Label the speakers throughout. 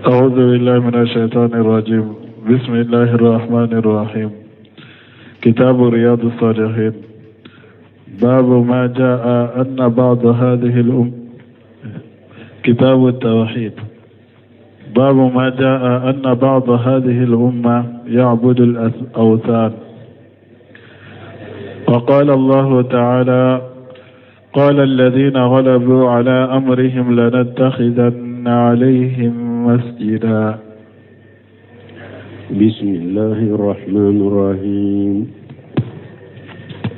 Speaker 1: أعوذ بالله من الشيطان الرجيم. بسم الله الرحمن الرحيم. كتاب رياض الصالحين. باب ما جاء أن بعض هذه كتاب التوحيد. باب ما جاء أن بعض هذه الأمة يعبد الأوثان. وقال الله تعالى: قال الذين غلبوا على أمرهم لنتخذن عليهم مسجدا.
Speaker 2: بسم الله الرحمن الرحيم،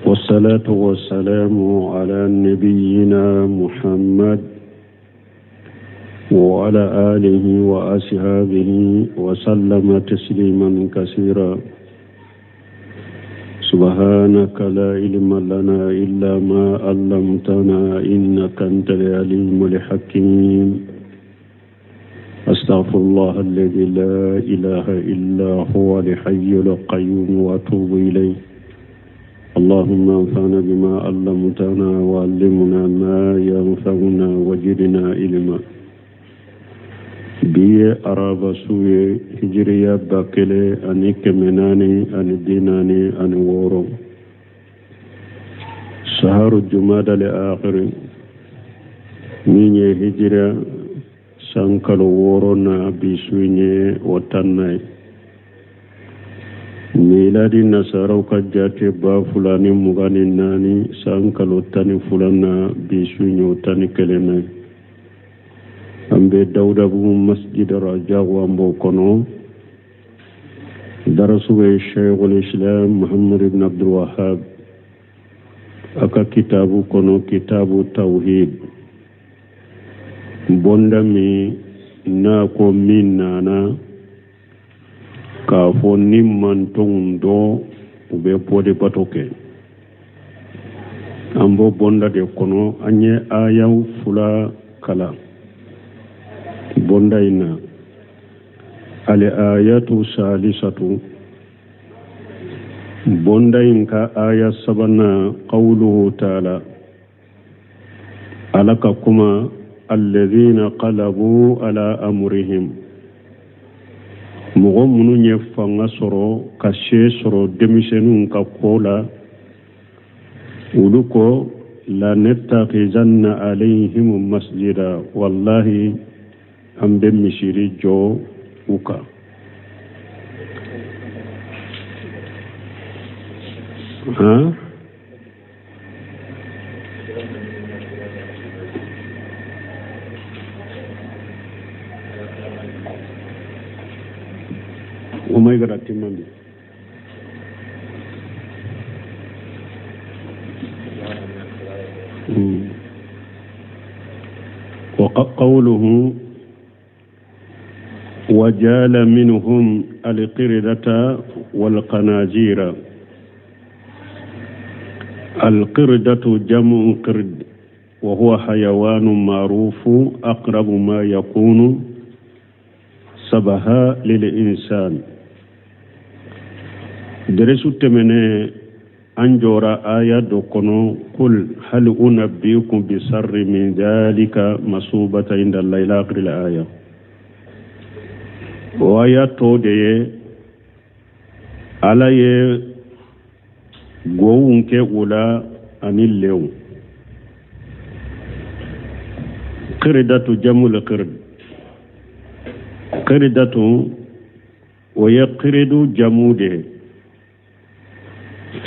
Speaker 2: والصلاة والسلام على نبينا محمد وعلى آله وأصحابه وسلم تسليما كثيرا. سبحانك لا علم لنا إلا ما علمتنا إنك أنت العليم الحكيم. أستغفر الله الذي لا إله إلا هو الحي القيوم وأتوب إليه. اللهم انفعنا بما علمتنا وعلمنا ما ينفعنا وزدنا علما. biye araba suye hijriya bakele ani kemenani ani dinani ani woro shaharu jumada le akhir minye hijra sankalo woro na bisuye watannai miladi nasarau kajate ba fulani mugani nani sankalo tani fulana bisuye watani kelenai ambe dawda bu masjid raja wambo kono darasuwe shaykhul islam muhammad ibn abdul wahhab aka kitabu kono kitabu tawhid bonda mi na ko min nana ka fo nimman tondo ube pode patoke ambo bonda de kono anye ayaw fula kala bondaina ale ayatu salisatu bondain ka aya sabana qawluhu ta'ala alaka kuma alladhina qalabu ala amrihim mugo munu nye fanga soro kashe soro demisenun ka kola uluko la nettaqizanna alayhim masjida wallahi ambe misiri jo uka ha umay garati mandi wa qawluhu وجال منهم القردة والقناجير. القردة جمع قرد وهو حيوان معروف أقرب ما يكون شبها للإنسان. درسوا تمنى أنجورا آية دكونو قل هل أنبئكم بشر من ذلك مصوبة عند الله إلى آخر الآية. waya to de ala ye gowun ke ula anil lew qirdatu jamul qird qirdatu waya qirdu jamude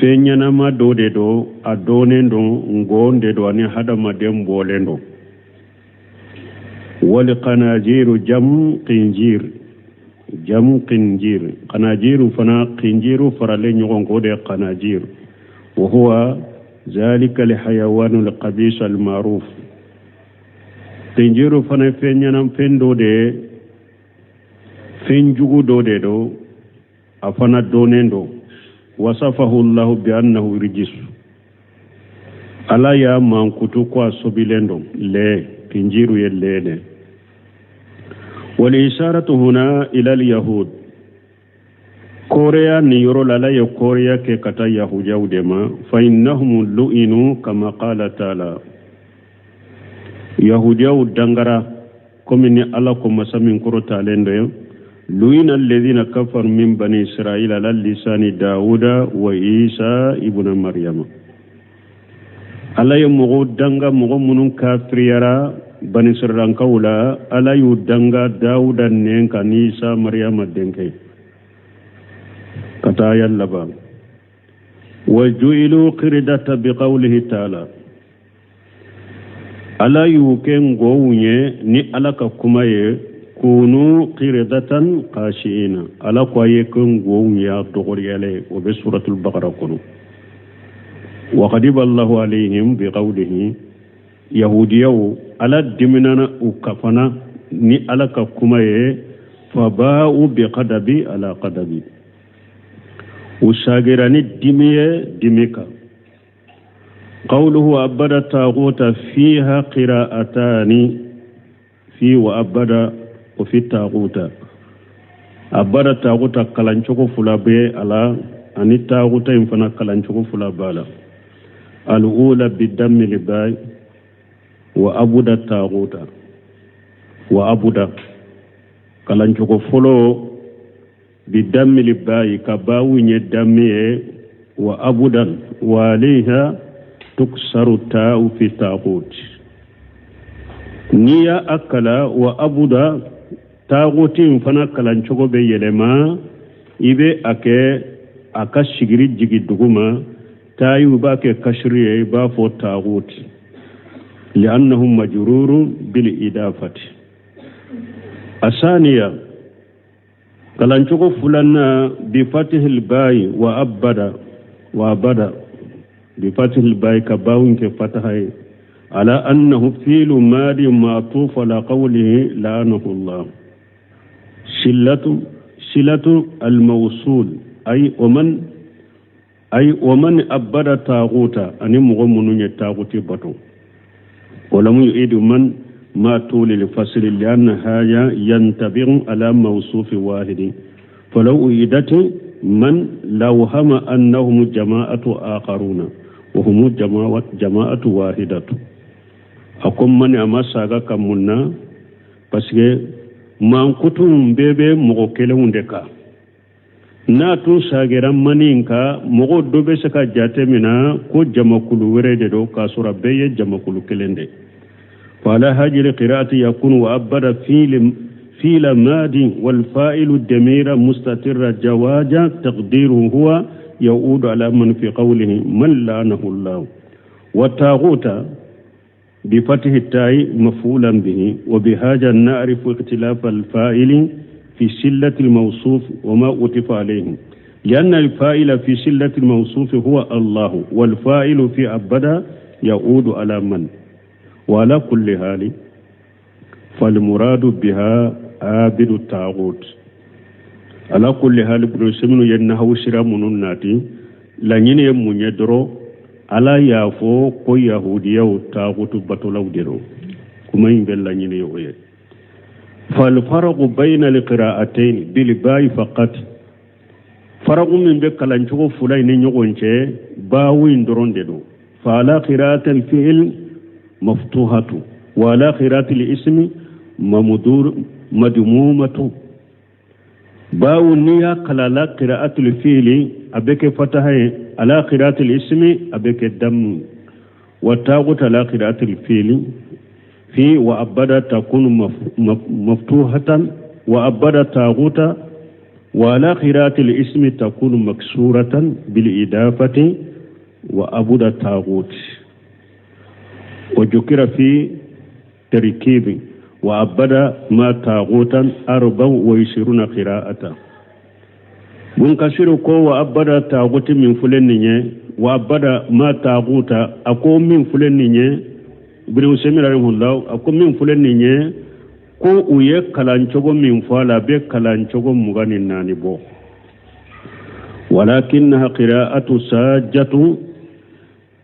Speaker 2: fenyana ma do de do adone ndo ngonde do ani hadama dem bolendo wal qanajiru jam qinjir jamu qinjir qanajiru fana qinjiru farale nyogon ko de qanajir wa huwa zalika li hayawan al qabis al ma'ruf. qinjiru fana fenyanam fendo de fenjugu do de do afana donendo wasafahu allah bi annahu rijis ala ya mankutu kwa sobilendo le qinjiru yelene. والإشارة هنا إلى اليهود. كوريا نيرو لا كوريا كتا يهود يودما فإنهم لؤنوا كما قال تعالى. يهود يود دنغرا komini ala ko masamin korota lendo luina alladhina kafaru min bani israila ala lisani dauda wa isa ibn maryama ala yumugo danga mugo munun kafiriyara bani israilan kawla ala yu danga dauda nenka ni isa maryama denke kata yalla ba wa ju'ilu qirdata biqawlihi ta'ala ala yu ken gowunye ni ala ka kuma ye kunu qirdatan qashiina ala ko ye ken gowunya dogoriyale o be suratul baqara kono wa qadiba Allahu alayhim biqawlihi yahudiyaw ala diminana ukafana ni ala ka kuma ye faba'u biqadabi ala qadabi usagirani dimiye dimika قوله أبدا الطاغوت فيها قراءتان في وأبدا وفي الطاغوت أبدا الطاغوت كلانشوكو فلابي على أن الطاغوت ينفنا كلانشوكو فلابالا الأولى بالدم لباي وأبدا الطاغوت وأبدا كلانشوكو فلو بالدم لباي كباوي ندمي وأبدا وعليها تكسر التاء في الطاغوت نيا أكلا وأبدا طاغوت فنا كلانشوكو بيلما إبه أكا شجري جيجي دوغما تايو باكي كشري بافو طاغوت لأنهم مجرور بالإضافة الثانية كلانشوكو فلنا بفتح الباء وأبدا بفتح الباء كباون كفتحه على أنه فيل ماضي معطوف على قوله لعنه الله شلة الموصول أي ومن أبد طاغوتا أن مغمون الطاغوت بطو ولم يعيد من ما طول الفصل لأن هذا ينتبه على موصوف واحد فلو أعيدت من لوهم أنهم جماعة آخرون وهم جماعة واحدة أقوم من أما ساقا كمنا بسكي ما انكتم بيبي مغوكيلون دكا ناتو ساقرا منينكا مغو دوبي سكا جاتمنا كو جماكولو ورددو كاسورا بي جماكولو كيلندي فعلى هذه القراءة يكون وأبدا فيل مادي والفائل الدمير مستتر جواجا تقديره هو يعود على من في قوله من لعنه الله والطاغوت بفتح التاء مفعولا به وبهذا نعرف اختلاف الفاعل في شلة الموصوف وما أطف عليه لأن الفاعل في شلة الموصوف هو الله والفاعل في أبدا يعود على من وعلى كل حال فالمراد بها عابد الطاغوت على كل حال برسمن ينهو شرا منوناتي لانين يمنيدرو على يافو كو يهوديا طاغوت بطلو ديرو كما ينبل لانين يوي فالفرق بين القراءتين بالباء فقط فرق من بكلانچو فلاي نيغونچه باوين درون ديدو فعلى قراءة الفعل مفتوحة وعلى قراءة الاسم مدمومة باو نيا كلا قراءة الفعل أبك فتحة على قراءة الاسم أبك الدم والتاغوت على قراءة الفعل في وأبدا تكون مفتوحة وأبدا تاغوت وعلى قراءة الاسم تكون مكسورة بالإضافة وأبدا تاغوت وذكر في تركيب وأبدا ما تاغوتا 24 قراءة منكسر كو وأبدا تاغوت من فلنية وأبدا ما تاغوتا أكو من فلنية ابن سمير رحمه الله أكو من فلنية كو ويه كلانشوغو من فالا بي كلانشوغو مغاني ناني بو ولكنها قراءة ساجة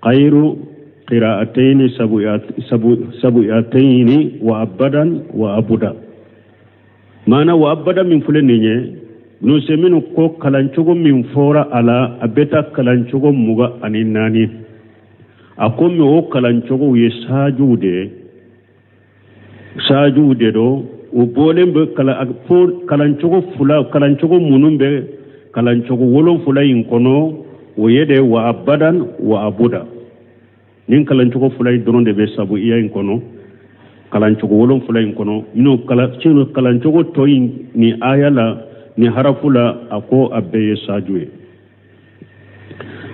Speaker 2: غير قراءتين سبعتين وأبدا وأبدا معنى وأبدا من فلنية نسمين كو كلانشوغو من فورا على أبتا كلانشوغو مغا أنيناني أقوم او كلانشوغو يساجو دي saju de do o bolen be kala fo kalancogo fula kalancogo munun be kalancogo wolon fula in kono o yede wa abadan wa abuda nin kalancogo fula doron de be sabu iya in kono kalancogo wolon fula in kono no kalancogo to ni ayala ni harafula ako abbe saju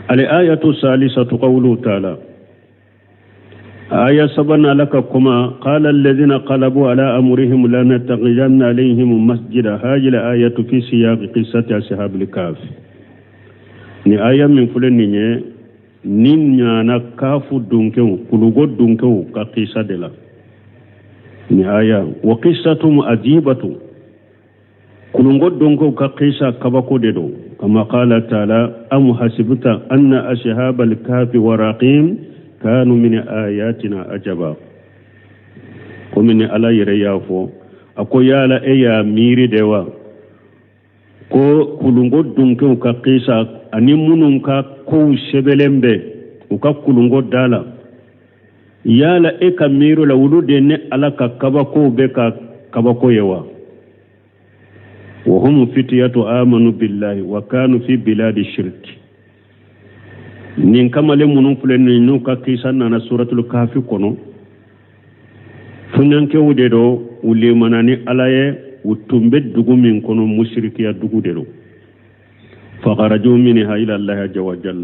Speaker 2: al ayatu salisatu qawlu ta'ala آية سبنا لك كما قال الذين قلبوا على أمرهم لنتخذن عليهم مسجدا. هذه الآية في سياق قصة أصحاب الكهف. ni aya min fulen ni nye nin nyana kafu dunkew kulugo dunkew ka qissa de la ni aya wa qissatum ajibatu kulungo dunkew ka qissa kabako de do kama qala ta'ala am hasibta anna ashabal kahfi wa raqim kanu min ayatina ajaba ko min ala yere yafo ako yala e ya miri dewa ko kulungo dunkew ka qissa ani munun ka ko sebelembe uka kulungo dala yala e ka miro la wulude ne ala ka kabako be ka kabako yewa wa hum fitiyatu amanu billahi wa kanu fi biladi shirk nin kamale munun fulen no ka kisan na suratul kahfi kono funan ke wude do ule manani alaye utumbe dugu min kono mushrikiya dugu de do فخرجوا منها إلى الله عز وجل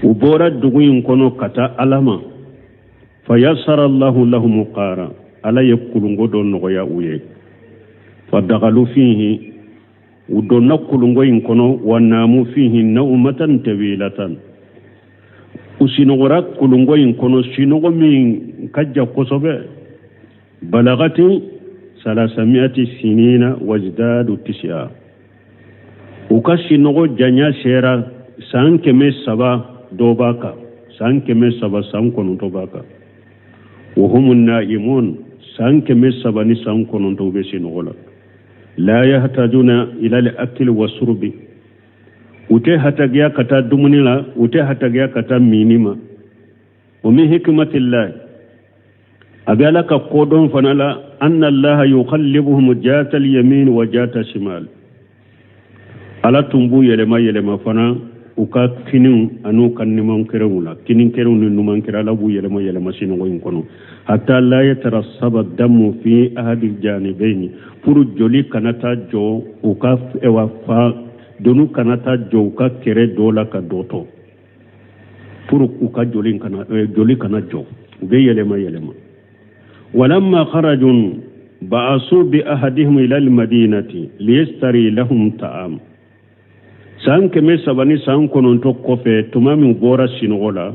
Speaker 2: وبورا دغين كونو كتا علما فيسر الله لهم قارا على يقولون غدون نغيا ويه فدخلوا فيه ودون نقولون كونو وناموا فيه نومة طويلة وسينغرا كولون كونو سينغو من كجا كوسوبه بلغت 300 سنين وازداد 9 ukashi nogo janya shera san keme saba dobaka san keme saba san kono dobaka wa humun naimun san keme saba ni san kono dobe shinogola la yahtajuna ila al-akli was-surbi ute hatagiya kata dumunila ute hatagiya kata minima wa min hikmatillah agalaka kodon fanala anna allaha yuqallibuhum jata al-yamin wa jata al-shimal ala tumbu yelema fana uka kinin anu kanniman kerewula kinin kerewuni numan kera labu yelema sinogo inkono hatta la yatarassaba damu fi ahadi janibaini puru joli kanata jo uka ewa fa donu kanata jo uka kere dola ka doto puru uka joli kana jo ube yelema walamma kharajun ba'asu bi ahadihim ila al-madinati liyastari lahum ta'am san keme sabani san kononto kofe tumami bora sinogola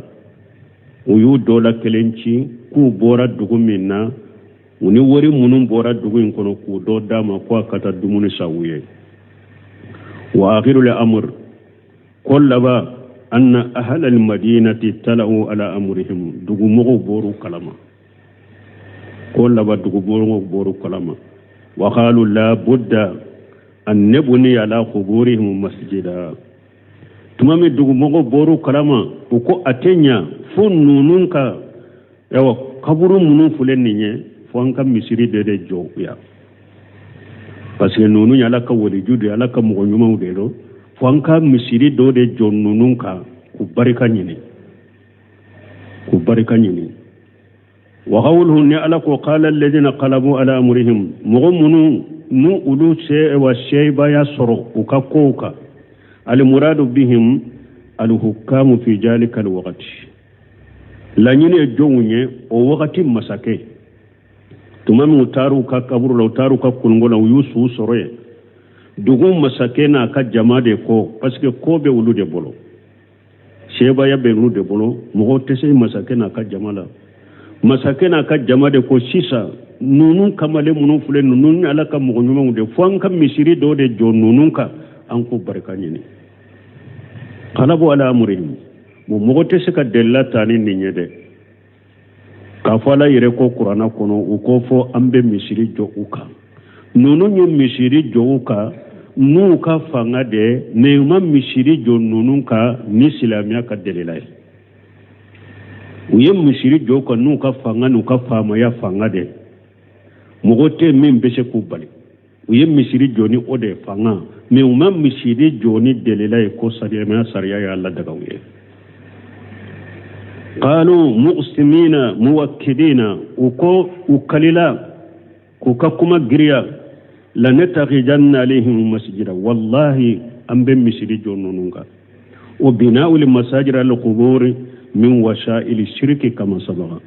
Speaker 2: uyu dola kelenci ku bora dugu minna uni wori munun bora dugu in kono ku do dama ko akata dumuni sawuye wa akhirul amr kullaba anna ahla al madinati talau ala amrihim dugu mogo boru kalama kullaba dugu boru kalama wa qalu la budda an nebuni ala quburihim masjida tumami dugu mogo boru kalama uko atenya fo nununka yawa kaburu munun fulen ninye fo anka misiri de jo ya parce que nunu yala ka woli judu ala ka mogo nyuma udelo fo anka misiri do de jo nununka ku barika nyini wa qawluhu ni ala ko qala alladhina qalabu ala amrihim mogo munun nu ulu se wa shayba ya soro ukakoka al muradu bihim al hukamu fi jalika al waqti la nyine jonye o waqti masake tumami utaru ka kaburu la utaru ka kulngola yusu soroye dugum masake na ka jamade ko parce que ko be ulu de bolo shayba ya be ulu de bolo mo tese masake na ka jamala masake na ka jamade ko sisa nunun kamale munun fule nunun ala ka mo nyuma de fon kam misiri do de jo nunun ka an ko barka nyini qalabu ala amrihim mo te se ka della tani ninye de ka fala yire ko qur'ana kono u ko fo ambe misiri jo uka nunun nyi misiri jo uka nu ka fanga de ne ma misiri jo nunun ka ni islamia ka delilai uye misiri jo ka nu ka fanga nu ka fama ya fanga de mogote min bese ku bali uye misiri joni ode fanga me umma misiri joni delela ko sariya ma sariya ya Allah daga uye qalu muqsimina muwakkidina uko ukalila kuka kuma giriya la nataghijanna alaihim masjida wallahi ambe misiri jonununga wa bina'u lil masajid al qubur min wasa'il shirki kama sabaga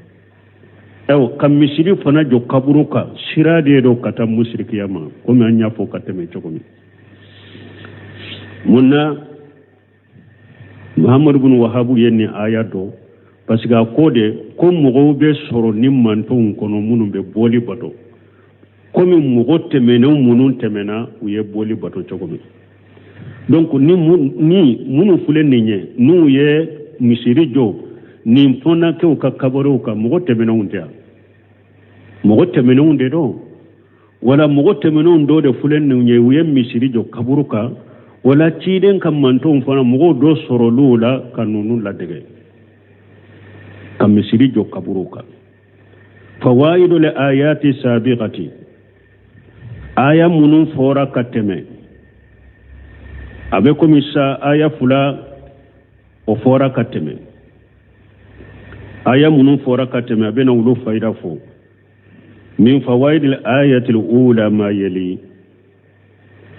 Speaker 2: aw kam misiri fana jo kaburuka shirade do kata mushriki yama ko me anya fo kateme chokomi munna Muhammad ibn Wahhab yenni ayado parce que akode ko mogo be soro nimmanto kono munum be boli bato komi mogo temena munun temena uye boli bato chokomi donc ni munu fule ninye nu ye misiri jo ni fona ke ka kabaro ka mogo temena untea mogo temena unde do wala mogo temena undo de fule ninye uye misiri jo kaburuka wala chiden kam manto fona mogo do soro lula kanunu la dege kam misiri jo kaburuka fawaidu li ayati sabiqati aya munun fora kateme abe komisa aya fula o fora kateme aya munun fora kateme abe na ulu faida fo min fawaid al ayati al ula ma yali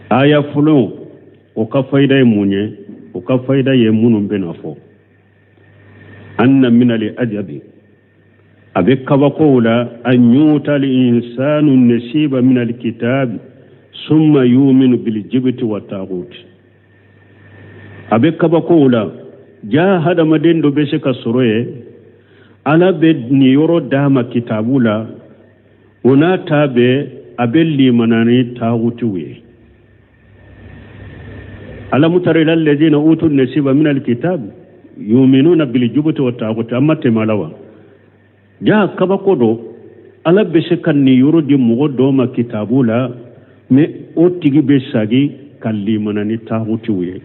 Speaker 2: aya fulo o ka faida munye o ka faida ye munun bena fo anna min al ajabi abe kabakola an yuta al insanu nasiba min al kitab summa yu'minu bil jibti wa taghut abe kabakola ja hada madendo be se ka soroye ala be ni yoro dama kitabula ona tabe abe limanani taghutuwe ala mutaril alladhina utu nasiba min al kitab yu'minuna bil jibti wa taghut amma temalawa ja kabakodo ala be se kan ni yoro di mugo doma kitabula me o tigi be sagi kalli manani taghutuwe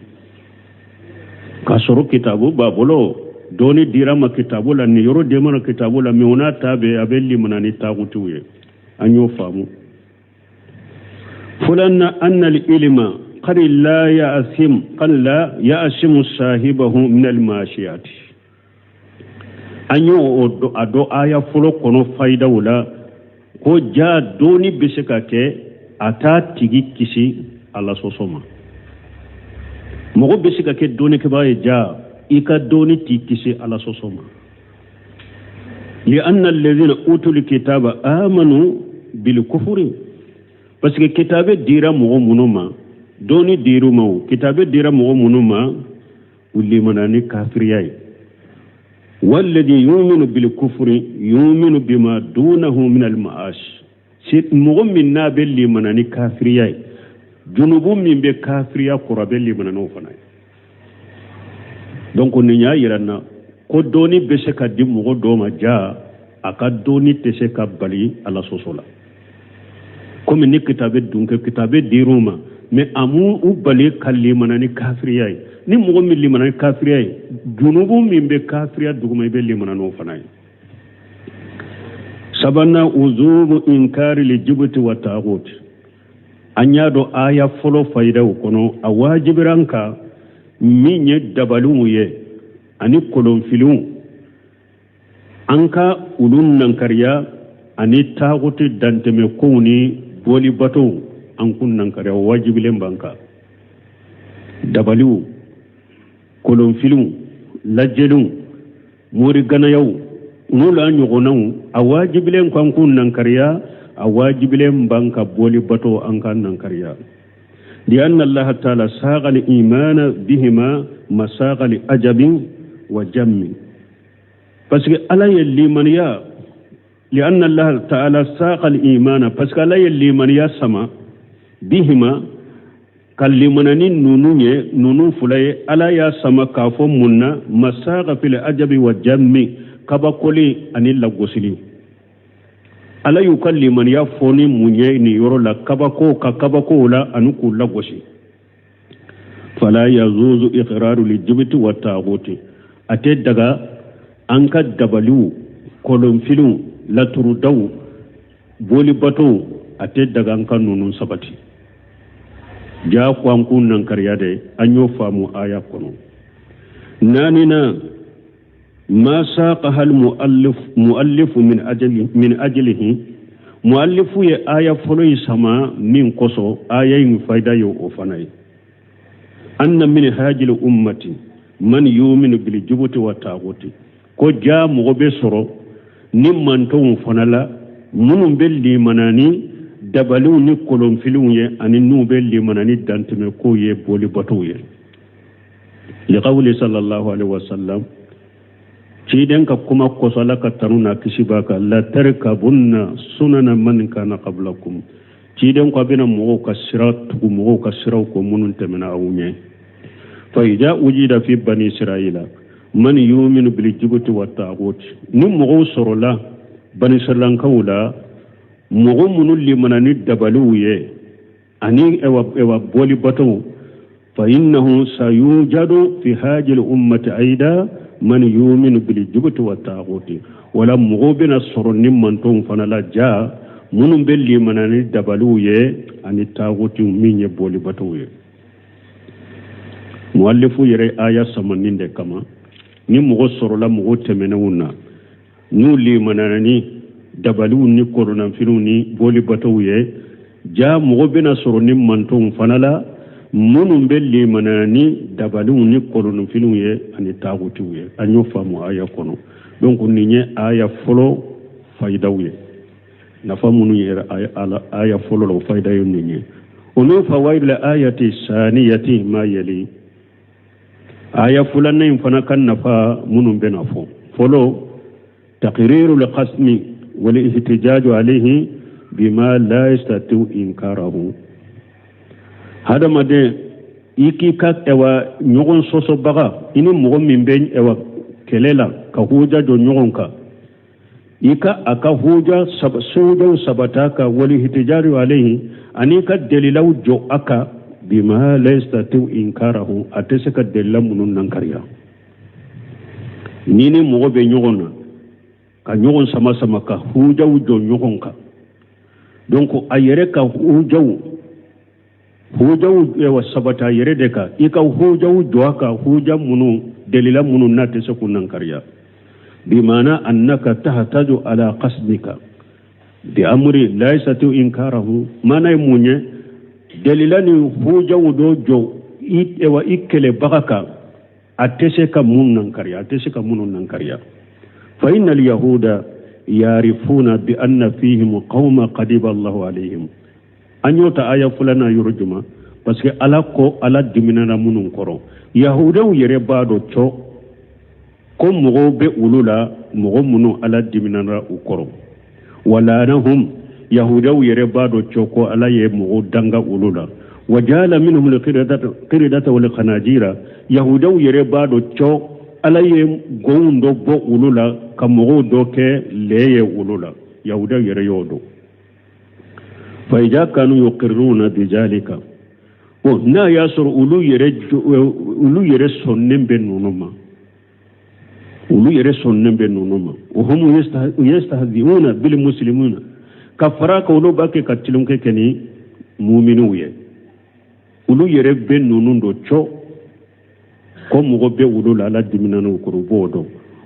Speaker 2: kasoro kitabu babolo doni dirama kitabu la ni yoro demana kitabu la meona tabe abelli manani tagutuye anyo famu fulanna anna al-ilma qad la ya'sim sahibahu min al-mashiyat anyo ado aya fulo kono faida wala ko ja doni bisikake ata tigi kisi ala sosoma mogo besika ke doni ke baye ja ika doni ti kisi ala sosoma li anna alladhina utul kitaba amanu bil kufri parce que kitabe dira mogo munuma doni diru maw kitabe dira mogo munuma ulli manani kafiriyai walladhi yu'minu bil kufri yu'minu bima dunahu min al ma'ash sit mogo minna belli manani kafiriyai junubu min be kafiriya korabelli manano fana donc ni nya yiranna ko doni be se ka di mugo do ma ja aka doni te se ka bali ala sosola comme ni kitabe dunke kitabe diruma mais amu u bali kalli manani kafiriya ni mugo min limanani kafiriya junubu min be kafiriya duguma be limanano fana sabana uzubu inkari li jibti wa taghut anyado aya folo faida kono a wajibiranka minye dabalu ye ani kolon filun anka ulun nankariya ani taguti danteme koni boli bato ankun nankariya wajibilen banka dabalu kolon filun lajjelun mori ganayaw unula nyogonaw a wajibilen kankun nankariya awajibilen banka boli bato ankan nankariya li anna Allah ta'ala saqa al iman bihima masaqa li ajabin wa jammi parce que ala yalli maniya li anna Allah ta'ala saqa al iman parce que ala yalli maniya sama bihima kallimanani nunu fulay ala ya sama kafo munna masaqa fil ajabi wa jammi kabakoli anil lagosili ala yukalliman ya foni munye ni yoro la kabako la anuku lagoshi fala yazuzu iqraru li jibti wa taghuti ate daga anka dabalu kolon filu laturu daw boli bato ate daga anka nunun sabati ja kwankun nan karyade anyo famu aya kono nanina ما ساقها المؤلف من أجله مؤلف آية فلوي سما من قصو آية فايدة يوفناي أن من هاج الأمة من يؤمن بالجبت والتاغوت كو جا مغبي سرو نمان تون فنالا منو بلي مناني دبلو نكولون فيلوني أن نو بلي مناني دانتمي كوي بولي بطوي لقول صلى الله عليه وسلم ciden ka kuma kosala ka tanuna kisibaka la tarkabunna sunana man kana qablakum ciden ko bina mo ka sirat ko mo ka siraw ko munun temena awunye fa ida ujida fi bani israila man yu'minu bil jibti wat taghut ni mo sorola bani israilan kawla mo munul limanani dabaluye ani ewa boli bato fa innahu sayujadu fi hadhihi al ummati aida من يؤمن بالجبت والتاغوت ولا مغوبنا الصرن من تون فنلا جاء من بلي مناني دبلويه عن التاغوت من يبولي بطويه مؤلف يري آية سمنين دي كما ni مغو صرلا مغو تمنونا نولي مناني دبلوني كورونا فينوني بولي بطويه جاء مغوبنا الصرن من تون فنلا munun belli manani dabalu ni kolonu finu ye ani taguti ye anyo famu aya kono donc ni nye aya folo fayda ye na famu ni aya folo lo fayda ye ni nye onu fawaid la ayati saniyati ma yali aya fulanna infana kan nafa munun benafo folo taqriru al qasmi wal ihtijaj alayhi bima la yastati inkarahu hada made iki kat ewa nyogon soso baga ini mogo min be ewa kelela ka huja do nyogon ka ika aka huja sujo sabataka wali hitijaru alayhi anika dalilau jo aka bima laystatu inkarahu ateseka dalilam munun nankariya nini mogo be nyogona ka nyogon sama sama ka huja jo nyogon ka donc ayere ka hujaw ewa sabata yere deka ika hujaw joaka huja munu delila munu nate sekunan karya bimana annaka tahtaju ala qasdika bi amri la yasatu inkarahu mana munye delila ni hujaw do jo it ewa ikele bagaka atese ka munnan karya fa innal yahuda yarifuna bi anna fihim qauma qadiba Allahu alayhim anyota aya fulana yurjuma parce que ala ko ala diminana munun koro yahudaw yere bado cho ko mogo be ulula mogo munu ala diminana ukoro wala nahum yahudaw yere bado cho ko ala ye mogo danga ulula wajala minhum alqiradata wal khanajira yahudaw yere bado cho ala ye goundo bo ulula ka mogo doke leye ulula yahudaw yere yodo فإذا كانوا يقرون بذلك ونا ياسر أولو يرى سنن بنونما وهم يستهزئون بالمسلمين كفراك أولو باكي كتلون كني مؤمنوية أولو يرى بنونون دو چو كم غبي أولو لالا دمنانو كروبودو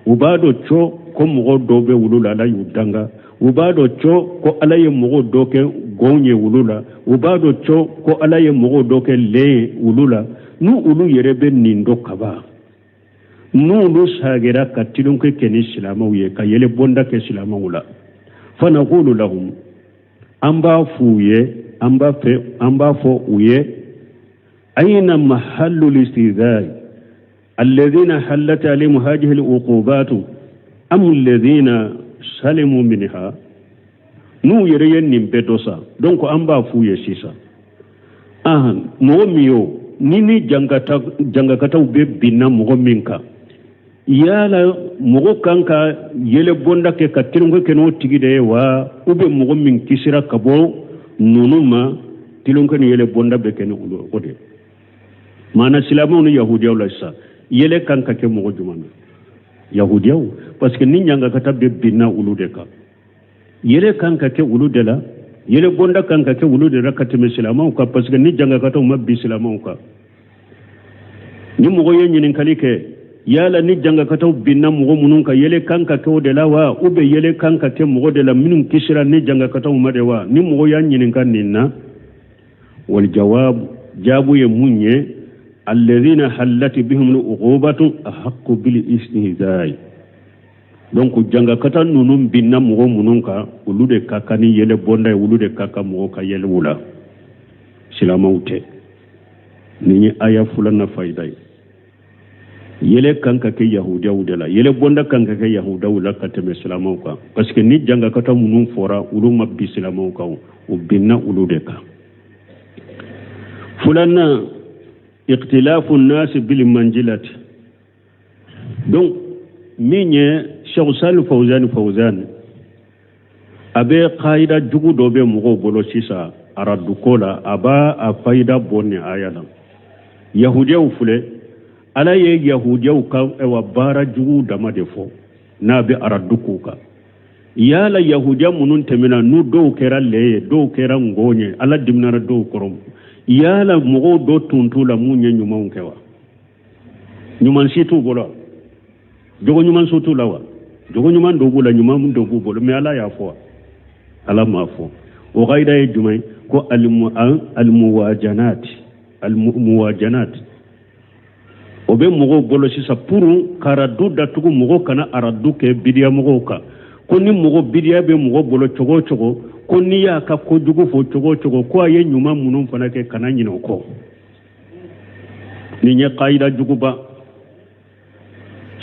Speaker 2: وبادو چو كم غدو بي أولو لالا يودانغا وبادو چو كو علي مغو دوكي gonye ulula ubado cho ko alaye mogo doke le ulula nu ulu yerebe nindo kaba nu lu sagera katilun ke keni silamawiye ka yele bonda ke silamawula fa naqulu lahum amba fo uye ayna mahallu listidai alladhina hallat alayhim hadhihi aluqubatu am alladhina salimu minha nu yere yen nimbe dosa donc amba fuye sisa mo miyo nini jangakata ube bina mo minka yala mo kanka yele bonda ke katirungo ke no tigide wa ube mo min kisira kabo nunuma tilonko ni yele bonda be ke no ode mana silama no yahudiya wala sa yele kanka ke mo jumana yahudiyaw parce que ni nyanga kata be binna ulu de ka yele kan ka ke ulu de la yele bonda kan ka ke ulu de rakati muslima ka parce que ni janga kata umma bi islama ka ni mo ye nyinin kalike yala ni janga kata binna mo munun ka yele kan ka ke de la wa ube yele kan ka ke mo de la minun kisira ni janga kata umma de wa ni mo ya nyinin kan ninna wal jawab jabu ye munye alladhina hallat bihim al-uqubatu ahqqu bil istihza'i donc janga kata nunum binna mo munun ka ulude kakani yele bonda ulude kaka mo ka yele wula silamawte ni aya fulana faida yele kanka ke yahudiya wudala yele bonda kanka ke yahuda wula kateme silamaw ka parce que ni janga kata munun fora ulu mabbi silamaw ka u binna ulude ka fulana ikhtilafu an-nas bil manjilati donc minye Cheikh Salih Fawzan abe qaida jugu dobe mugo bolo sisa aradu kola aba a faida bonni ayala yahudiya fule ala ye yahudiya ka ewa bara jugu dama defo na be aradu kuka yala yahudiya munun temena nu do kera leye do kera ngonye ala dimnara do korom yala mugo do tuntula munye nyuma unkewa nyuma situ bolo jogo nyuma sutu lawa jogo nyuma do bula nyuma mun do bolo me ala ya fo ala ma fo o gaida e jumay ko al muwajanat o be mugo bolo sisa puru karadu da tugu mugo kana aradu ke bidiya mugo ka ko ni mugo bidiya be mugo bolo chogo chogo ko ni ya ka ko jugu fo chogo chogo ko aye nyuma munun fana ke kana nyino ko ni nya qaida jugu ba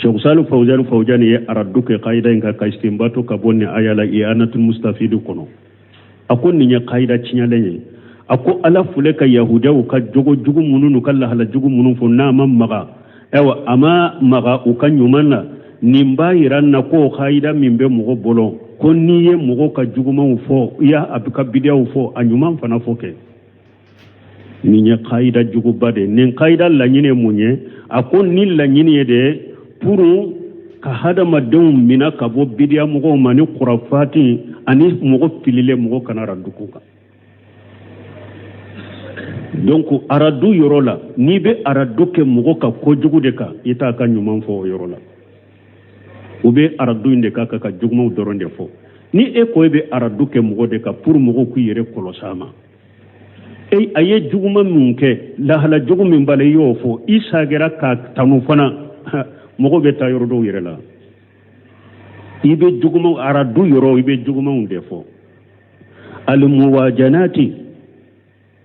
Speaker 2: Cheikh Salih Fawzan ye aradu ke qaida inka ka istimbato ka bonni ayala i'anatul mustafid kono akon ni nya qaida cinyalenye ako ala fule ka yahudiya ka jugu mununu kala hala jugu munun fo na maga ewa ama maga u kan yumanna nimba iranna ko qaida mimbe mugo bolo ko niye mugo ka jugu man fo ya abika bidiya fo anyuman fana foke ni nya qaida jugu bade nin qaida la nyine munye akon ni la nyine de puru ka hada madum mina ka bo bidiya mugo mani qurafati ani mugo pilile mugo kana radukuka donc aradu yorola ni be aradu ke mugo ka kojugu de ka ita ka nyuman fo yorola ube aradu inde ka ka juguma doronde fo ni e ko be aradu ke mugo de ka pour mugo ku yere kolosama e aye juguma munke la hala jugum min bale yo fo isa gera ka tanu fana mugo be ta yorodo yerela ibe juguma aradu yoro ibe juguma unde fo al muwajanati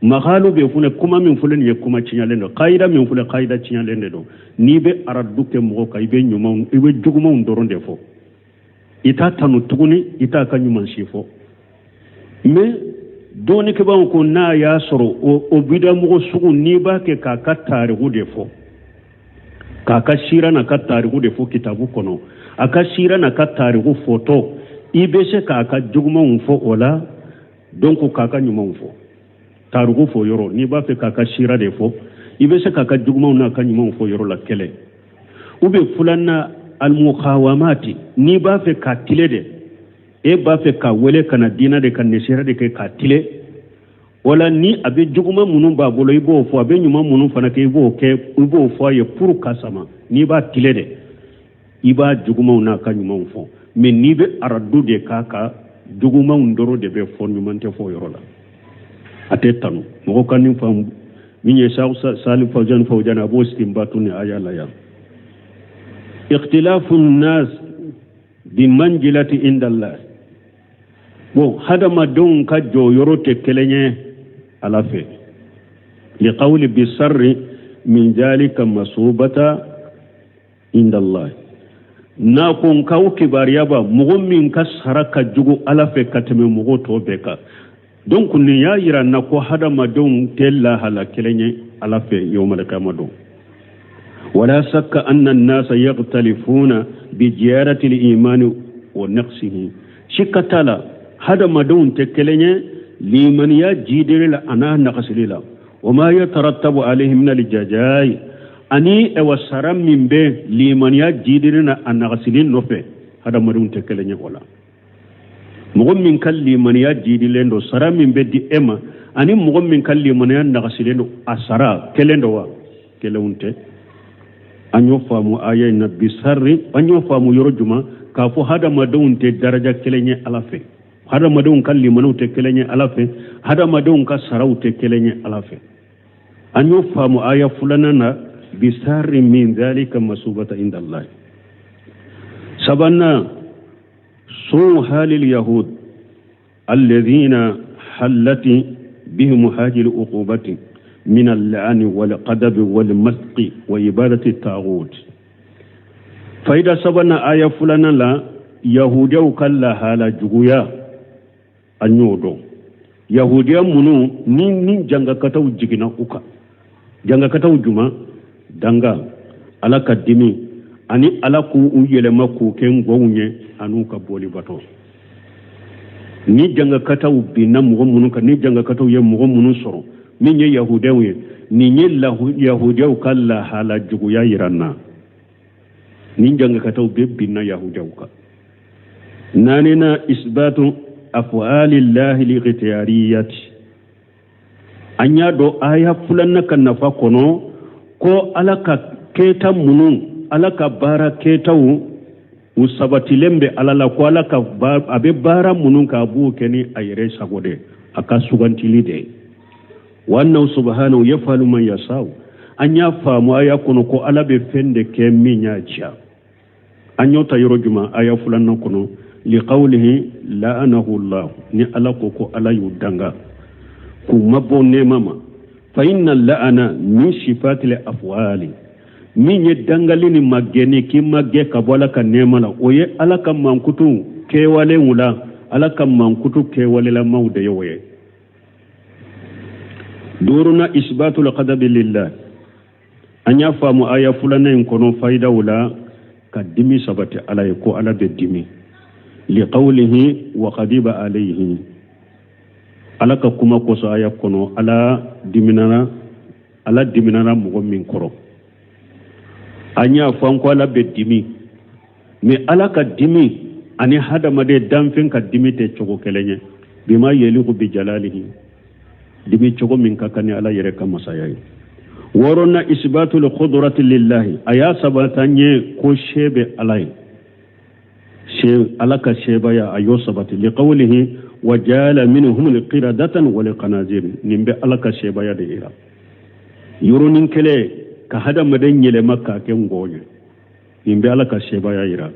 Speaker 2: magalu be fune kuma min fulen ye kuma cinyalendo qaida min fule qaida cinyalendo do ni be aradu ke mugo ka ibe nyuma ibe juguma undoronde fo ita tanu tuguni ita ka nyuma sifo me doni ke ba ko na ya soro o bida mugo sugu ni ba ke ka katari gude fo kaka shira na katari gude fo kitabu kono aka shira na katari gu foto ibe se kaka juguma unfo ola donc kaka nyuma unfo tarugo fo yoro ni ba fe kaka shira de fo ibe se kaka juguma na ka nyuma unfo yoro la kele ube fulanna al muqawamati ni ba fe ka tilede e ba fe ka wele kana dina de kan neshira de ke ka tile wala ni abe juguma munun ba bolo ibo fo abe nyuma munun fana ke ibo fo ye pour kasama ni ba tilede iba juguma na ka nyuma unfo mais ni be aradu de kaka juguma ndoro de be fo nyumante fo yoro la atetanu mo kanin fam minye Salih Fawzan abo stimbatu ni ayala ya ikhtilafu an-nas bi manjilati inda Allah bo hada madon ka jo yorote kelenye alafe li qawli bi sarri min zalika masubata inda Allah na kun kaw kibariya ba mu'min ka saraka jugo alafe kateme mugo to beka donc ni ya yira na ko hada madon tella hala kelenye alafe yawmal qiyamah ولا شك أن الناس يختلفون بزيادة الإيمان ونقصه شكتلا هذا ما دون تكلني لمن يجدر أنا نقص لله وما يترتب عليه من الجزاء ani ewa saram min be limaniya jidirina anagasilin nofe hada madun te kelenya wala mogom min kal limaniya jidilendo saram min be di ema ani mogom min kal limaniya nagasilendo asara kelendo wa kelewunte anyo famu aya na bisarri anyo famu yorojuma ka fo hada madun te daraja kelenye alafe hada madun kal limanu te kelenye alafe hada madun ka sarau te kelenye alafe anyo famu aya fulana na بسار من ذلك مسوبة عند الله سبنا سوء حال اليهود الذين حلت بهم هذه العقوبة من اللعن والقدب والمسق وإبادة الطاغوت فإذا سبنا آية فلنا لا يهوديا وكلا حالا جغويا أنيودو يهوديا منو نين جنغا كتاو جغنا أوكا جنغا كتاو جمع danga ala ka dimi ani ala ku u yelema ku ken gonye anu ka boli bato ni janga kataw binna mugo munu ka ni janga kataw ye mugo munu soro min ye yahudawe ni nye lahu yahudaw kala hala jugu ya iranna ni janga kataw be binna yahudaw ka nanina isbatu af'ali llahi li ghitiyariyati anya do aya fulanna kan nafa kono ko alaka keta munu alaka bara ketawu usabatilembe alala ko alaka abe bara munu ka bu keni ayre sagode aka sugantili de wannan subhanahu yafalu man yasau anya famu aya kono ko alabe fende ke minya cha anyo tayro juma aya fulanna kono li qawlihi la'anahu allah ni alako ko alayu danga ku mabonne mama فإن اللعنة من صفات الأفعال من يدنغلني مجني كما جك ولا كنيملا ويه على كم منكتو كيوالي ولا على كم منكتو كيوالي لا مود يويه دورنا إثبات القدر لله أن يفهم آية فلانة يكون فايدة ولا كدمي سبت على يكو على بدمي لقوله وقديب عليه alaka kuma koso aya kono ala diminana mogo min koro anya fanko ala be dimi me alaka dimi ani hadamade danfen ka dimi te chogo kelenye bima yeliku bi jalalihi dimi chogo min kakani ala yere kama sayayi worona isbatul qudrati lillahi aya sabatanye ko shebe alai alaka sheba ya ayo sabati liqawlihi وجعل منهم القردة والقنازير نمبي alaka sheba ya de ira yurunin kele ka hada madan yele makka ken goye nimbe alaka sheba ya ira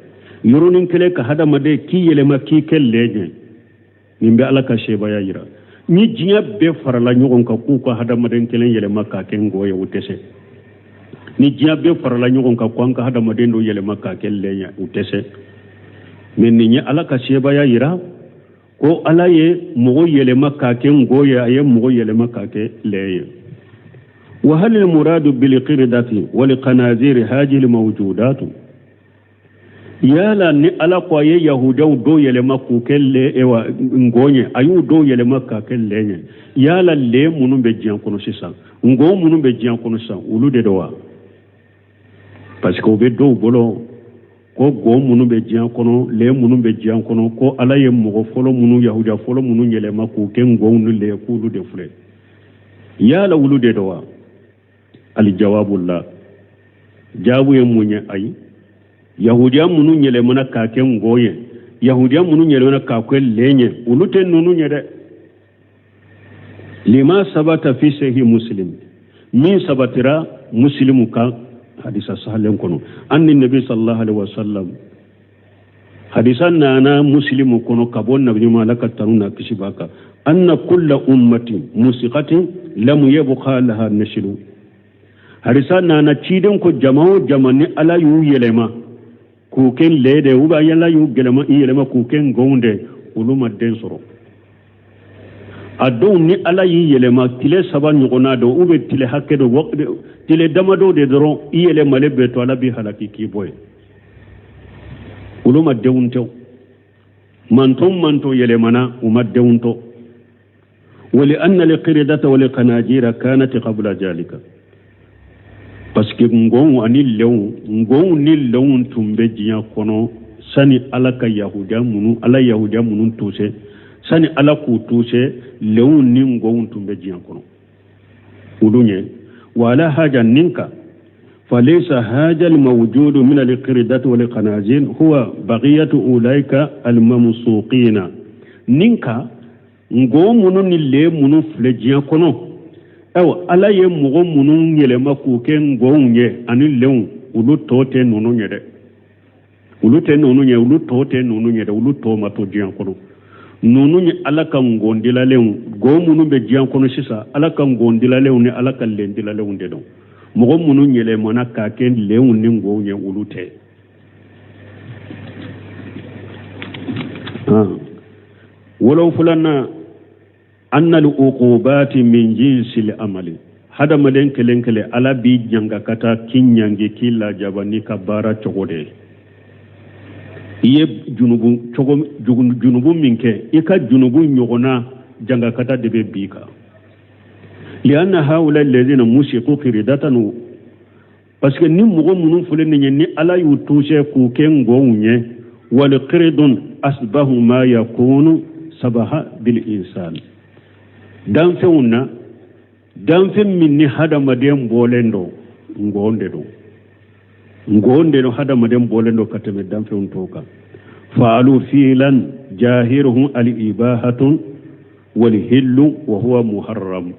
Speaker 2: yurunin kele ka hada made ki yele makki kelleje nimbe alaka sheba ya ira ni jinya be farala nyogon ka ku ko hada madan kele yele makka ken goye utese ni jinya be farala nyogon ka ku ka hada madan do yele makka kelleje utese men ni alaka sheba ya ira ko alaye mugo yele makka ken goye aye mugo yele makka ke leye wa hal al murad bil qirdati wal qanazir hadhihi al mawjudat yala ni ala ko ye yahudaw do yele makku kelle ewa ngonye ayu do yele makka kelle yala le munu be jian kono sisa ngo munu be jian kono sa ulude do wa parce que be do bolo ko go munu be jian kono le munu be jian kono ko ala ye mugo folo munu yahuda folo munu yele makku ken gonu le ko ulude fule yala ulude do wa al jawabullah jabu ye munye ay yahudiya munu nyele muna ka ken goye yahudiya munu nyele muna ka ko lenye ulute nunu nyede lima sabata fi sahih muslim min sabatira muslimu ka hadisa sahalen kono anni nabi sallallahu alaihi wasallam hadisan nana muslimu kono kabon nabi malaka taruna kishibaka anna kullu ummati musiqatin lam yabqa laha nashlu hadisan nana cidin ko jama'o jamani ala yu yelema ku ken lede uba yalla yu gelema yelema ku ken gonde uluma den soro adon ni ala yi yelema tile saba nyogona do ube tile hakke do wokde tile damado de doron yele malebe to ala bi halaki ki boy uluma deunto manto yelemana uma deunto wali anna liqiridata wal qanajira kanat qabla jalika parce que ngon ani ni lew tumbe diya kono sani alaka yahudiya munu tuse sani ala ku tuse lew ni ngon tumbe diya kono ulunye wala haja ninka فليس هذا الموجود من القردة والخنازير هو بقية أولئك الممسوقين نينكا ngomunu ni le munu flejiya kono ewa ala ye mogo munu yelema ku ke ngonye ani lew ulu tote nunu nyede ulu tote nunu nyede ulu to mato jiya kono nunu ni ala ka ngondila lew gomunu be jiya kono sisa ala ka ngondila lew ni ala ka lendila lew de don mogo munu nyele mona ka ke lew ni ngonye ulu te ولو فلنا أن العقوبات من جنس العمل هذا مدين كلنكلي على بي جنگا كتا كين يانجي كيلا جاباني كبارا چوغودي يه جنوبو منك إكا جنوبو نيوغنا جنگا كتا دبي بيكا لأن هؤلاء الذين موسيقوا كرداتنو parce que ni mogo munun fulen ni ala yu touché ku ken gonye wal qirdun asbahu ma yakunu sabaha bil insan dan fe minni hada madem bolendo ngonde do hada madem bolendo katame dan fe untoka fa'alu filan jahiruhu al ibahatu wal hillu wa huwa muharram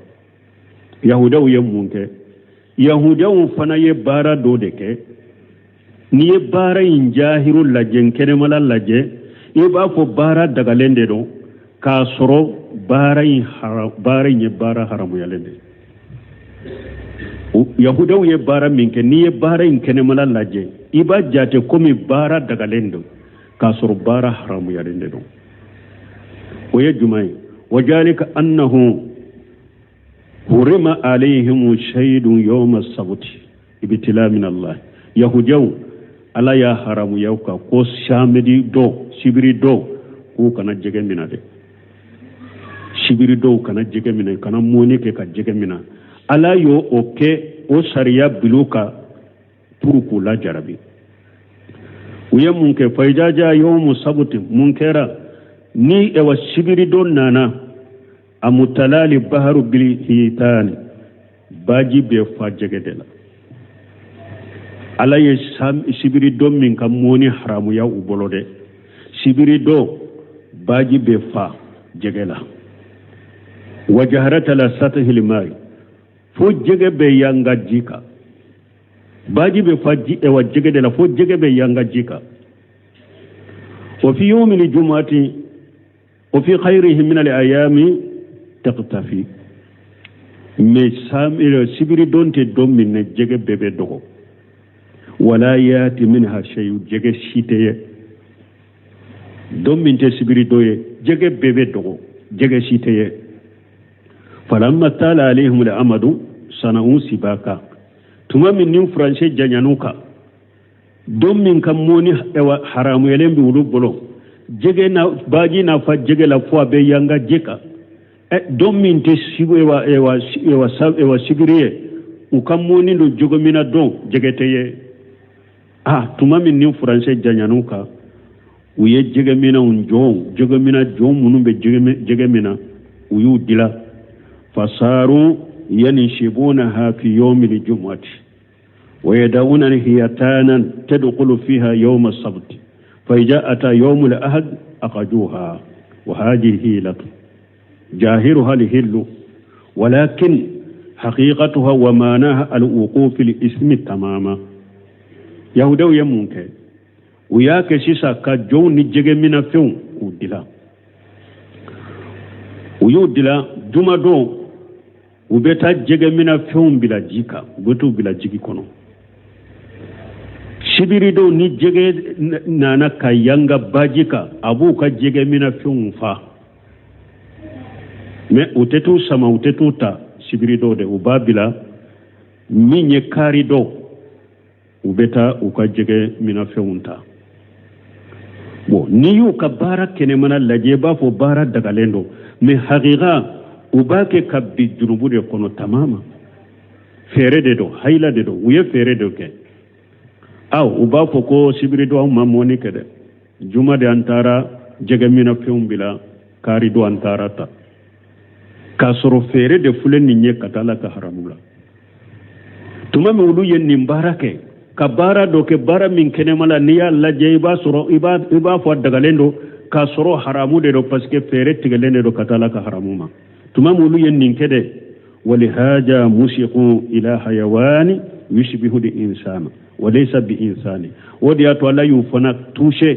Speaker 2: yahudaw yamunke yahudaw fana ye bara do deke ni ye bara in jahiru lajen kene mala laje e ba fo bara daga lende do ka soro bara in bara haramu yalende yahudaw ye bara minke ni ye bara in kene mala laje iba jate komi bara daga lendo ka soro bara haramu yalende do o ye jumai wajalika annahu hurima alayhim shaydun yawm as-sabt ibtila min Allah yahudaw ala ya haramu yauka ko shamedi do sibiri do ko kana jege mina de sibiri do kana jege mina kana moni ke ka jege mina ala yo oke o sariya biluka turuku la jarabi uya munke faijaja yawmu sabuti munkera ni ewa sibiri do nana amutalali baharu bil hitani baji be fa jege de la ala ye sibiri do min kam moni haramu ya ubolode sibiri do baji be fa jegela wajaharata la satahil mai fo jege be yanga jika baji be fa ji e wa jege de la fo jege be yanga jika wa fi yawm al jum'ati wa fi khayrihi min al ayami taqtafi me samira sibiri donte do min ne jege bebe dogo wala yati minha shay'un jege shiteye dom min te sibiri doye jege bebe dogo jege shiteye falamma tala alaihim al-amadu sana'u sibaka tuma min nin français janyanuka dom min kam moni ewa haramu yelembi wulu bolo jege na baji na fa jege la fo be yanga jeka dom min te sibewa ewa sibiriye u kam moni do jogomina don jege teye tuma min nin français janyanuka uye jege mina jege mina munun be jege mina uyu dila fasaru yanishibunaha fi yawm al-jum'ati wa yad'una hiyatanan tadkhulu fiha yawm as-sabt fa ja'ata yawm al-ahad aqajuha wa hadhihi hilatu jahiruha al-hillu walakin haqiqatuha wa manaha al-wuquf fil-ismi tamama yahudaw yamunke uyake sisa ka joni jege mina few udila uyudila juma do ubeta jege mina few bila jika ubetu bila jigi kono sibiri do ni jege nana kayanga bajika abu ka jege mina few fa me utetu sama utetu ta sibiri do de ubabila minye kari do ubeta uka jege mina feunta bo niyu ka bara kene mana laje ba fo bara daga lendo me haqiqa ubake kabbi junubu de kono tamama fere de do hayla de do uye fere do ke aw uba foko sibiri do ma moni kede juma de antara jegamina feumbila kari do antara ta kasoro fere de fulen ni nye katala ka haramula tuma me ulu yen nimbarake kabara do ke bara min kene mala niya la jeyba soro iba fo dagalendo kasoro haramu de do paske fere tigalende do katala ka haramuma tuma me ulu yen ninkede ولهذا مسقوا إلى حيوان يشبه الإنسان وليس بإنسان ودياتو لا يفنك توشي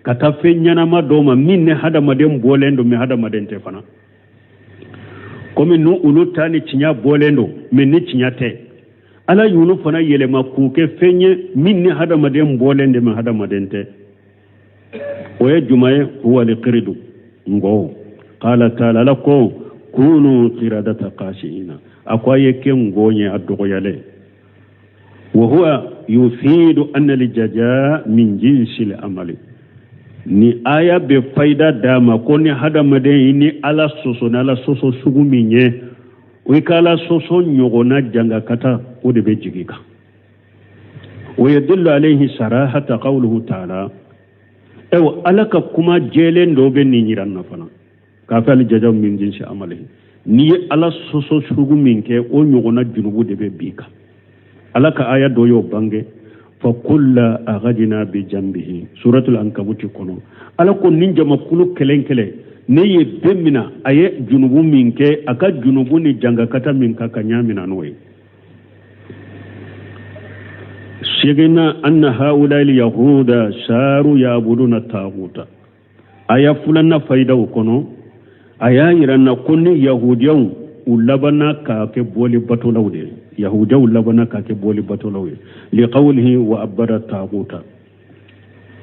Speaker 2: كتافين ينما دوما من هذا مدين بولندو من هذا مدين تفنا كمي نو أولو تاني تنيا بولندو من نتنيا تي ألا يولو فنا يلما كوكي فيني من هذا مدين بولندو من هذا مدين تي ويجمعي هو لقردو نغو قال تعالى لكم كونوا قردة قاشئين أقوى كم غوني الدغيالي وهو يفيد أن الجزاء من جنس العمل ni aya be faida dama ko ni hada madeni ala soso sugu minye o kala soso nyogona janga kata o de be jigika wa yadullu alayhi sarahata qawluhu ta'ala ew alaka kuma jelen do be ni nyiran na fana ka fa al jazaw min jinsi amali ni ala soso sugu minke o nyogona junubu de be bika alaka aya do yo bange fa kullu aghadina bi jambihi suratul ankabut kono alako ninja makulu kelenkele ne ye bemina aye junubu minke aka junubu ni janga kata minka kanyamina noy sigina anna haula al yahuda saru yabuduna taguta aya fulana faida kono aya iranna kunni yahudiyan ulabana ka ke boli batolawde yahudiyan ulabana ka ke boli batolawde li qawlihi wa abara taguta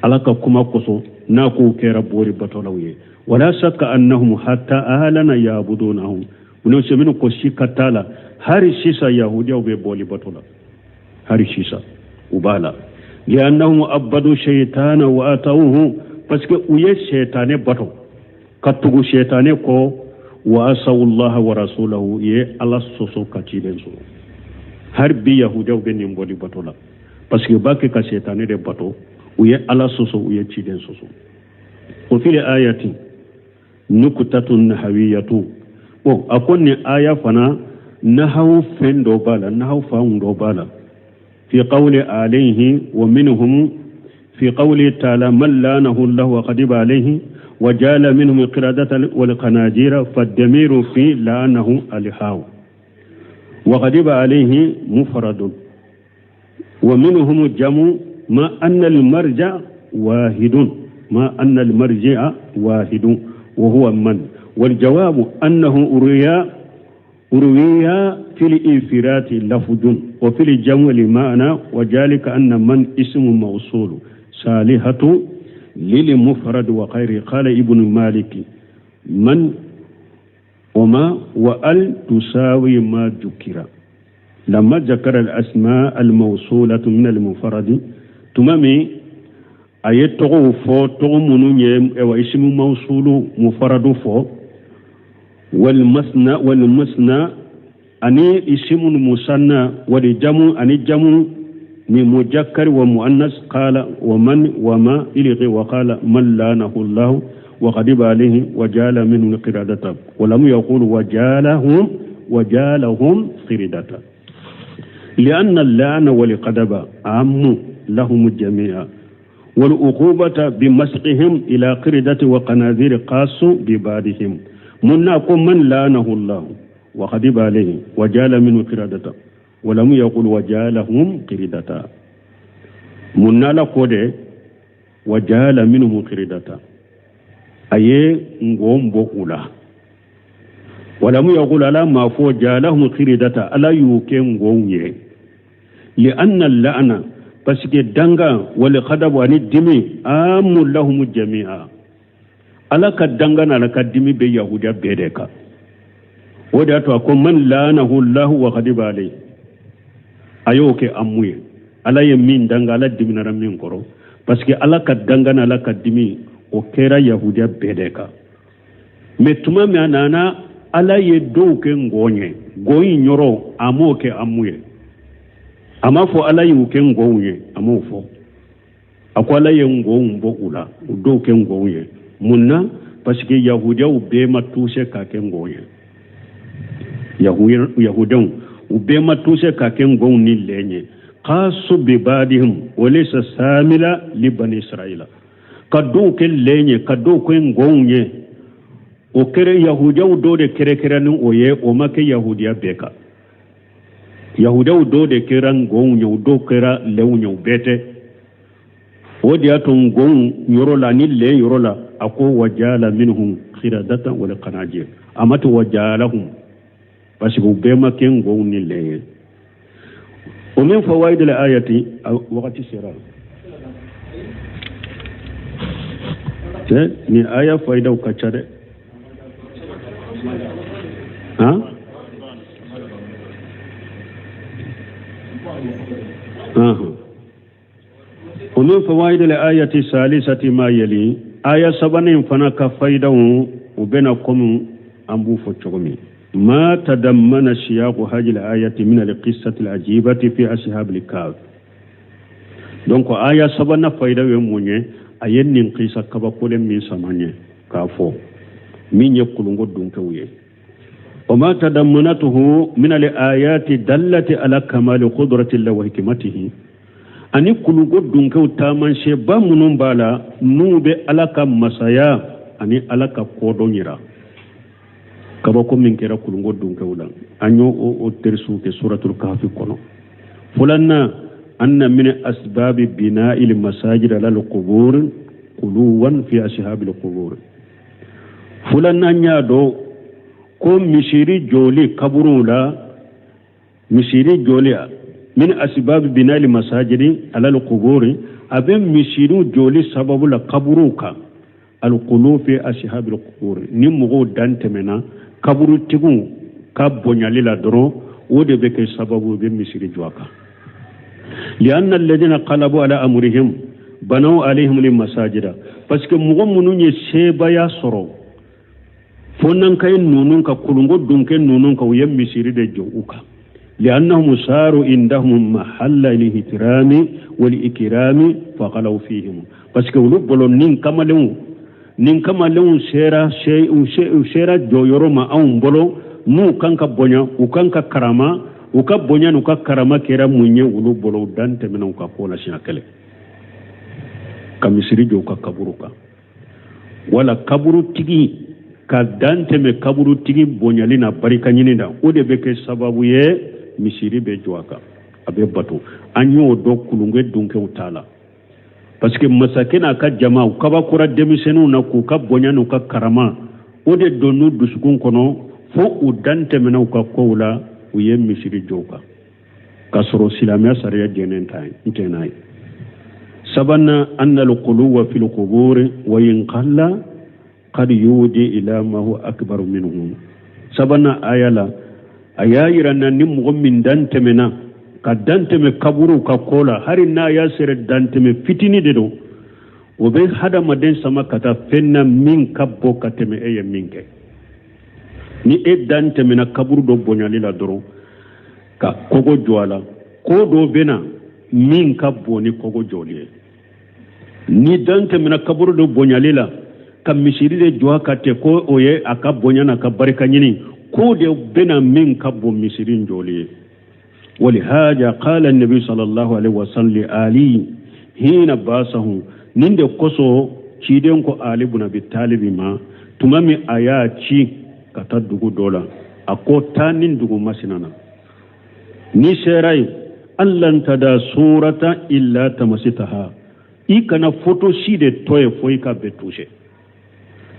Speaker 2: alaka kuma koso na ko kera boli batolawde wala shakka annahum hatta ahlana yabudunahum uno semino ko shikatala hari shisa yahudiyan be boli batola hari shisa ubala li annahum abadu shaytana wa atawuhu parce que uye shaytane bato katugu shaytane ko wa asawullaha wa rasulahu ye ala soso katilen so har bi yahudaw be ni mbodi bato la parce que bakke ka shaytane de bato uye ala soso uye chiden soso o fili ayati nukutatun nahawiyatu o akonni aya fana nahaw fendo bala nahaw faundo bala في قول عليه ومنهم في قوله تعالى من لانه الله وقدب عليه وجال منهم القردة والقناجير فالدمير في لانه الهاو وقدب عليه مفرد ومنهم جمع ما أن المرجع واحد وهو من والجواب أنه أروي في الإنفرات لفظ وفي الجمع معنى وذلك أن من اسم موصول صالحة للمفرد وغيره قال ابن مالك من وما وأل تساوي ما ذكر لما ذكر الأسماء الموصولة من المفرد تمامي أيتغو فو تغمنون واسم موصول مفرد فو والمثنى أني اسم مثنى والجمع أني جمع من مذكر ومؤنث قال ومن وما إلغي وقال من لانه الله وغضب عليه وجال منه قردة ولم يقول وجالهم قردة لأن اللعن والقدب عام لهم جميعا والعقوبة بمسقهم إلى قردة وقناذير قاس ببعضهم منكم من لانه الله وغضب عليه وجال منه قردة ولم يقل وجالهم قردة مننا لقد وجال منه قردة أي نقوم بقولا ولم يقل على ما فو جالهم قردة ألا يوكين قوم لأن اللعنة بس دنگا والقدب عن الدمي آم لهم جميعا ألا كدنغا ألا كدمي بيهودا بيدكا وداتو أكو من لانه الله وغضب عليه أيوكي أموي ألا يمين دنغا ألا دمي نرمين كورو باسكي ألا كدنغا ألا كدمي وكيرا يهودا بيدكا متما معنانا ala ye do ke ngonye goyi nyoro amo ke amuye ama fo ala ye ke ngonye amo fo akwala ye ngombo ula do ke ngonye munna parce que yahudiya u be ma toucher ka ke ngonye yahudiya u be ma toucher ka ke ngon ni lenye qasu bi badihim walaysa samila li bani israila kado ke lenye kado ko ngonye o kere yahudiya u do de kere kere ni oye o make yahudiya beka yahudiya u do de kere ngonye u do kera lewnya u bete o dia to ngon yorola ni le yorola ako wajala minhum khiradatan wal qanajir amatu wajalahum parce que bema ken ngon ni le o min fawaid al ayati waqti sira ni aya faida ukachare ha ومن فوائد الآية الثالثة ما يلي آية سبعين فنك فايدة وبينكم أنبو فتشغمي ما تضمن سياق هذه الآية من القصة العجيبة في أصحاب الكهف donc آية سبعين فايدة ومونية آية نقيسة كبقول من سمانية كافو من يقولون دونكوية وما تضمنته من الآيات دلت على كمال قدرة الله وحكمته ani kulugo dunkew taman she ba munun bala nube alaka masaya ani alaka kodonyira kabako min kera kulugo dunkew dan anyo o tersu ke suratul kahfi kono fulanna anna min asbab bina'i al masajid ala al qubur quluwan fi ashhab al qubur fulanna nyado ko mishiri joli kaburula mishiri joli من أسباب بناء المساجد على القبور أبن مشيرو جولي سبب لقبروك القلوب في أصحاب القبور نمغو دانتمنا قبرو تيغو كابونيا للا درو ودي بكي سبب بن مشيري جواكا لأن الذين قلبوا على أمرهم بنوا عليهم للمساجد باسكو مغو منو يسيبا يا سرو فونان كاي نونون كا كولونغو دونكي نونون كا ويم مشيري دي جوكا لأنهم صاروا عندهم محل الاحترام والإكرام فغلوا فيهم بس كولو بلو نين كما لون سيرا جويرو ما أون بلو نو كانك بونيا وكانك كراما وكا بونيا نوكا كراما كيرا مونيا ولو بلو دانت من وكا كولا شنكالي كمسيري جوكا كبروكا ولا كبرو تيجي كدانت من كبرو تيجي بونيا لنا بريكا نينينا ودي بكي سبابو يه misiri be joaka abe bato anyo do kulunge dunke utala parce que masakena ka jama ukaba kura demisenu na ku ka bonya no ka karama ode donu dusukun kono fo udante mena ka koula uye misiri joka kasoro silamia sariya jenen tay intenay sabana anna alquluwa fil qubur wa yanqalla qad yudi ila ma huwa akbar minhum sabana ayala ayayira na ni mɔgɔ min dantɛmɛna ka dantɛmɛ kaburu ka ko la hari n'a y'a sera dantɛmɛ fitini de don o bɛ hadamaden sama ka taa fɛn na min ka bɔ ka tɛmɛ e ye min kɛ ni e dantɛmɛna kaburu dɔ bonyali la dɔrɔn ka kogo jɔ a la ko dɔ bɛ na min ka bon ni kogo jɔli ye ni dantɛmɛna kaburu dɔ bonyali la ka misiri de jɔ a ka tɛ ko o ye a ka bonya na ka barika ɲini ko de bena min kabbo misirin joliye ولهذا قال النبي صلى الله عليه وسلم لآلي حين باسه نند قصو چيدن ko Ali ibn Abi Talib ma tumami aya ci kata dugu dola ako tanin dugu masinana ni serai allan tada surata illa tamasitaha ikana photo shi de toye foi ka betushe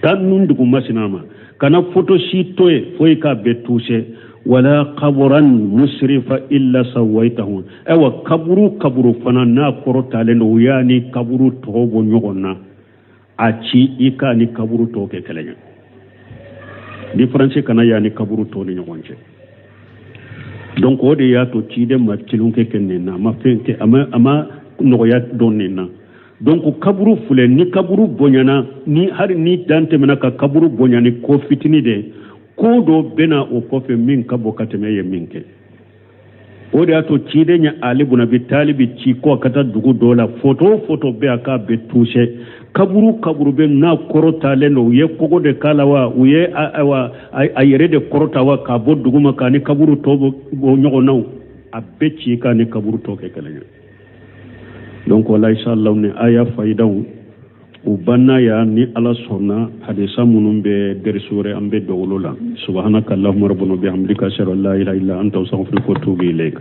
Speaker 2: tanun dugu masinama kana photo sheet toye foi ka betushe wala qabran musrifa illa sawaitahu ewa kaburu fana na korotale no yani kaburu tobo nyogonna aci ika ni kaburu toke kelenya difference kana yani kaburu to ni nyogonche donc ode ya to cide ma tilunke kenna ma fenke ama no ya donnena donc kaburu fule ni kaburu bonyana ni hari ni dante menaka kaburu bonyani ko fitini de ko do bena o kofe min ka bokateme ye min ke o de ato cide nya ali bun abi talibi ci ko kata dugu dola photo be aka be touché kaburu be na korota leno ye kogo de kalawa uye ayere de korota wa ka bo dugu makani kaburu to bo nyogo naw abbe ci ka ni kaburu to ke kala donc wala inshallah ne aya faidaw u banna ya ni ala sonna hadisa munum be dersure ambe dowlola subhanakallahumma rabbuna bihamdika ashhadu an la ilaha illa anta astaghfiruka wa atubu ilayk